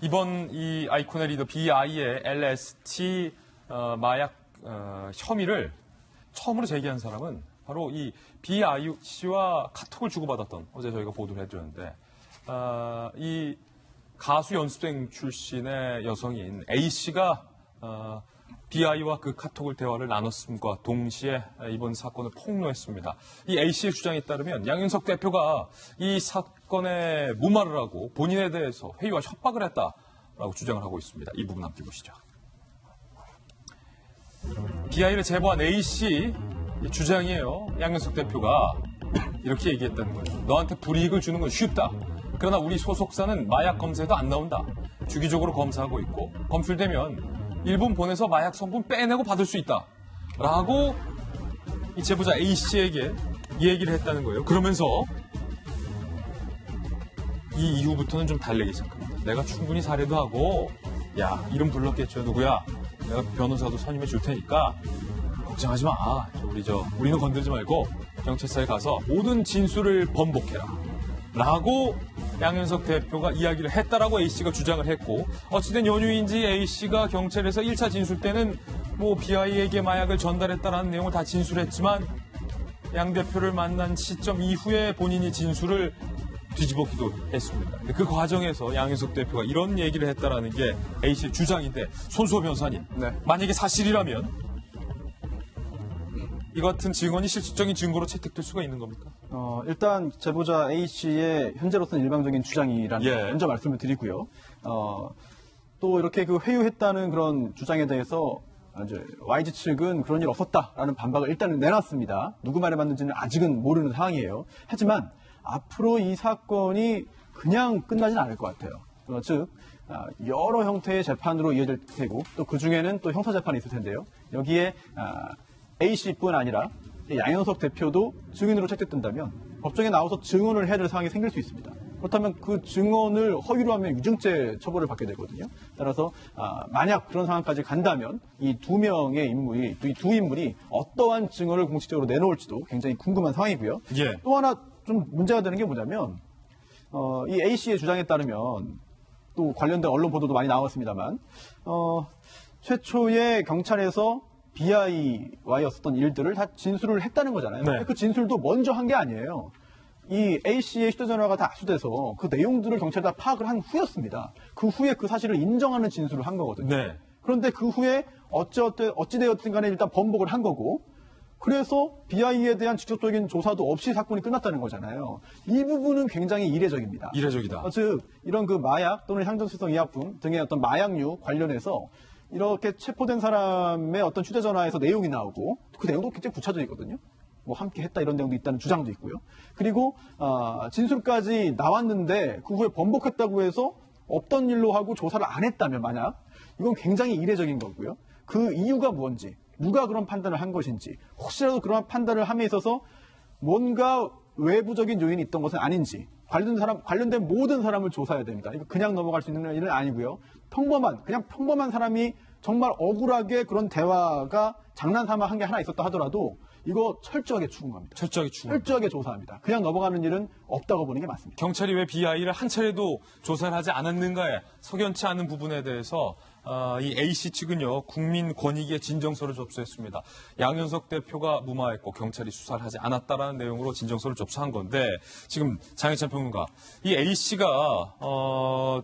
이번 이 아이콘의 리더 BI의 LST 마약 혐의를 처음으로 제기한 사람은 바로 이 BI 씨와 카톡을 주고받았던, 어제 저희가 보도를 해드렸는데, 이 가수 연습생 출신의 여성인 A 씨가 BI와 그 카톡을 대화를 나눴음과 동시에 이번 사건을 폭로했습니다. 이 A 씨의 주장에 따르면 양윤석 대표가 이 사건에 무마를 하고 본인에 대해서 회유와 협박을 했다라고 주장을 하고 있습니다. 이 부분 함께 보시죠. BI를 제보한 A 씨 주장이에요. 양윤석 대표가 이렇게 얘기했다는 거예요. 너한테 불이익을 주는 건 쉽다. 그러나 우리 소속사는 마약 검사에도 안 나온다. 주기적으로 검사하고 있고 검출되면 일본 보내서 마약 성분 빼내고 받을 수 있다. 라고 이 제보자 A씨에게 얘기를 했다는 거예요. 그러면서 이 이후부터는 좀 달래기 시작합니다. 내가 충분히 사례도 하고, 야, 이름 불렀겠죠. 누구야? 내가 변호사도 선임해 줄 테니까 걱정하지 마. 우리는 건들지 말고 경찰서에 가서 모든 진술을 번복해라. 라고 양윤석 대표가 이야기를 했다라고 A씨가 주장을 했고, 어찌된 연유인지 A씨가 경찰에서 1차 진술 때는 BI에게 마약을 전달했다라는 내용을 다 진술했지만 양 대표를 만난 시점 이후에 본인이 진술을 뒤집었기도 했습니다. 그 과정에서 양윤석 대표가 이런 얘기를 했다라는 게 A씨의 주장인데, 손수호 변호사님, 네. 만약에 사실이라면 이 같은 증언이 실질적인 증거로 채택될 수가 있는 겁니까? 일단 제보자 A씨의 현재로서는 일방적인 주장이라는 걸 먼저 말씀을 드리고요. 또 이렇게 그 회유했다는 그런 주장에 대해서 이제 YG 측은 그런 일 없었다라는 반박을 일단은 내놨습니다. 누구 말에 맞는지는 아직은 모르는 상황이에요. 하지만 앞으로 이 사건이 그냥 끝나진 않을 것 같아요. 즉 여러 형태의 재판으로 이어질 테고, 또 그중에는 또 형사재판이 있을 텐데요. 여기에 A씨뿐 아니라 양윤석 대표도 증인으로 채택된다면 법정에 나와서 증언을 해야 될 상황이 생길 수 있습니다. 그렇다면 그 증언을 허위로 하면 위증죄 처벌을 받게 되거든요. 따라서 만약 그런 상황까지 간다면 이 두 명의 인물이, 이 두 인물이 어떠한 증언을 공식적으로 내놓을지도 굉장히 궁금한 상황이고요. 예. 또 하나 좀 문제가 되는 게 뭐냐면 이 A씨의 주장에 따르면, 또 관련된 언론 보도도 많이 나왔습니다만, 최초의 경찰에서 BI와의 어떤 일들을 다 진술을 했다는 거잖아요. 네. 그 진술도 먼저 한 게 아니에요. 이 A씨의 휴대전화가 다 압수돼서 그 내용들을 경찰이 다 파악을 한 후였습니다. 그 후에 그 사실을 인정하는 진술을 한 거거든요. 네. 그런데 그 후에 어찌되었든 간에 일단 번복을 한 거고, 그래서 BI에 대한 직접적인 조사도 없이 사건이 끝났다는 거잖아요. 이 부분은 굉장히 이례적입니다. 이례적이다. 즉 이런 그 마약 또는 향정수성 의약품 등의 어떤 마약류 관련해서 이렇게 체포된 사람의 어떤 휴대전화에서 내용이 나오고, 그 내용도 굉장히 구체적이거든요. 함께 했다 이런 내용도 있다는 주장도 있고요. 그리고 진술까지 나왔는데 그 후에 번복했다고 해서 없던 일로 하고 조사를 안 했다면, 만약 이건 굉장히 이례적인 거고요. 그 이유가 뭔지, 누가 그런 판단을 한 것인지, 혹시라도 그런 판단을 함에 있어서 뭔가 외부적인 요인이 있던 것은 아닌지, 관련된 모든 사람을 조사해야 됩니다. 이거 그냥 넘어갈 수 있는 일은 아니고요. 그냥 평범한 사람이 정말 억울하게 그런 대화가 장난삼아 한 게 하나 있었다 하더라도 이거 철저하게 추궁합니다. 철저하게 조사합니다. 그냥 넘어가는 일은 없다고 보는 게 맞습니다. 경찰이 왜 BI를 한 차례도 조사를 하지 않았는가에 석연치 않은 부분에 대해서 이 A씨 측은요, 국민권익위에 진정서를 접수했습니다. 양윤석 대표가 무마했고 경찰이 수사를 하지 않았다라는 내용으로 진정서를 접수한 건데, 지금 장혜찬 평론가, 이 A씨가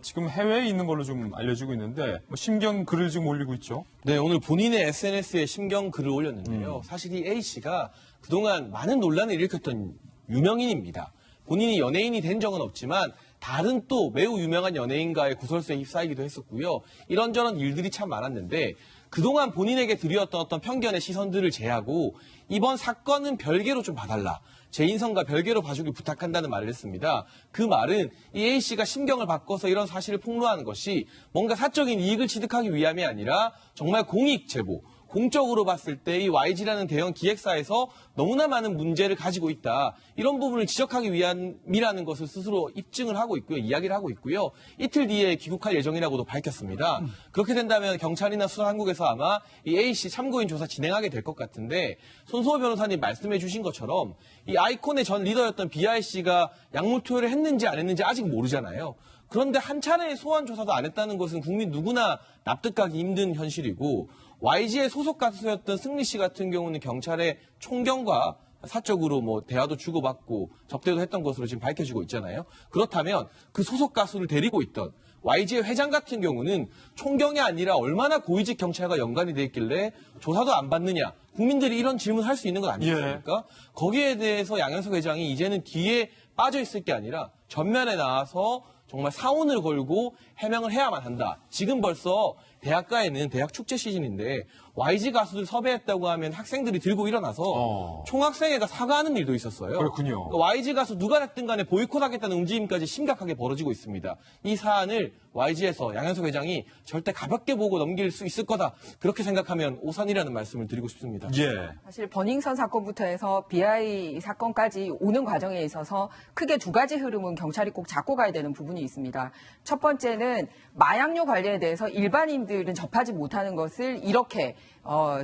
지금 해외에 있는 걸로 좀 알려지고 있는데 심경 글을 지금 올리고 있죠. 네, 오늘 본인의 SNS에 심경 글을 올렸는데요. 사실 이 A씨가 그동안 많은 논란을 일으켰던 유명인입니다. 본인이 연예인이 된 적은 없지만 다른 또 매우 유명한 연예인과의 구설수에 휩싸이기도 했었고요. 이런저런 일들이 참 많았는데, 그동안 본인에게 드렸던 어떤 편견의 시선들을 제하고 이번 사건은 별개로 좀 봐달라, 제 인성과 별개로 봐주길 부탁한다는 말을 했습니다. 그 말은 이 A씨가 심경을 바꿔서 이런 사실을 폭로하는 것이 뭔가 사적인 이익을 취득하기 위함이 아니라 정말 공익 제보, 공적으로 봤을 때 이 YG라는 대형 기획사에서 너무나 많은 문제를 가지고 있다, 이런 부분을 지적하기 위함이라는 것을 스스로 입증을 하고 있고요. 이야기를 하고 있고요. 이틀 뒤에 귀국할 예정이라고도 밝혔습니다. 그렇게 된다면 경찰이나 수사당국에서 아마 이 A씨 참고인 조사 진행하게 될 것 같은데, 손수호 변호사님 말씀해 주신 것처럼 이 아이콘의 전 리더였던 BI씨가 약물 투여를 했는지 안 했는지 아직 모르잖아요. 그런데 한 차례의 소환 조사도 안 했다는 것은 국민 누구나 납득하기 힘든 현실이고 YG의 소속 가수였던 승리 씨 같은 경우는 경찰의 총경과 사적으로 뭐 대화도 주고받고 접대도 했던 것으로 지금 밝혀지고 있잖아요. 그렇다면 그 소속 가수를 데리고 있던 YG의 회장 같은 경우는 총경이 아니라 얼마나 고위직 경찰과 연관이 돼 있길래 조사도 안 받느냐. 국민들이 이런 질문을 할 수 있는 건 아니겠습니까? 거기에 대해서 양현석 회장이 이제는 뒤에 빠져 있을 게 아니라 전면에 나와서 정말 사원을 걸고 해명을 해야만 한다. 지금 벌써 대학가에는 대학 축제 시즌인데 YG 가수들 섭외했다고 하면 학생들이 들고 일어나서 총학생회가 사과하는 일도 있었어요. 그렇군요. 그러니까 YG 가수 누가 됐든 간에 보이콧하겠다는 움직임까지 심각하게 벌어지고 있습니다. 이 사안을 YG에서 양현석 회장이 절대 가볍게 보고 넘길 수 있을 거다. 그렇게 생각하면 오산이라는 말씀을 드리고 싶습니다. 예. 사실 버닝썬 사건부터 해서 BI 사건까지 오는 과정에 있어서 크게 두 가지 흐름은 경찰이 꼭 잡고 가야 되는 부분이 있습니다. 첫 번째는 마약류 관리에 대해서 일반인들은 접하지 못하는 것을 이렇게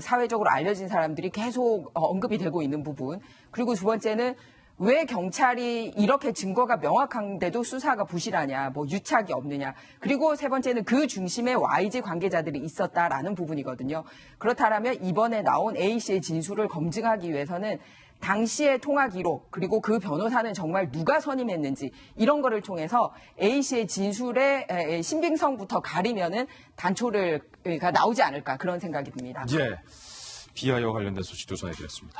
사회적으로 알려진 사람들이 계속 언급이 되고 있는 부분. 그리고 두 번째는 왜 경찰이 이렇게 증거가 명확한데도 수사가 부실하냐, 뭐 유착이 없느냐. 그리고 세 번째는 그 중심에 YG 관계자들이 있었다라는 부분이거든요. 그렇다면 이번에 나온 A씨의 진술을 검증하기 위해서는 당시의 통화 기록, 그리고 그 변호사는 정말 누가 선임했는지 이런 거를 통해서 A씨의 진술의 신빙성부터 가리면은 단초가 나오지 않을까 그런 생각이 듭니다. 예. 비하와 관련된 소식도 전해드렸습니다.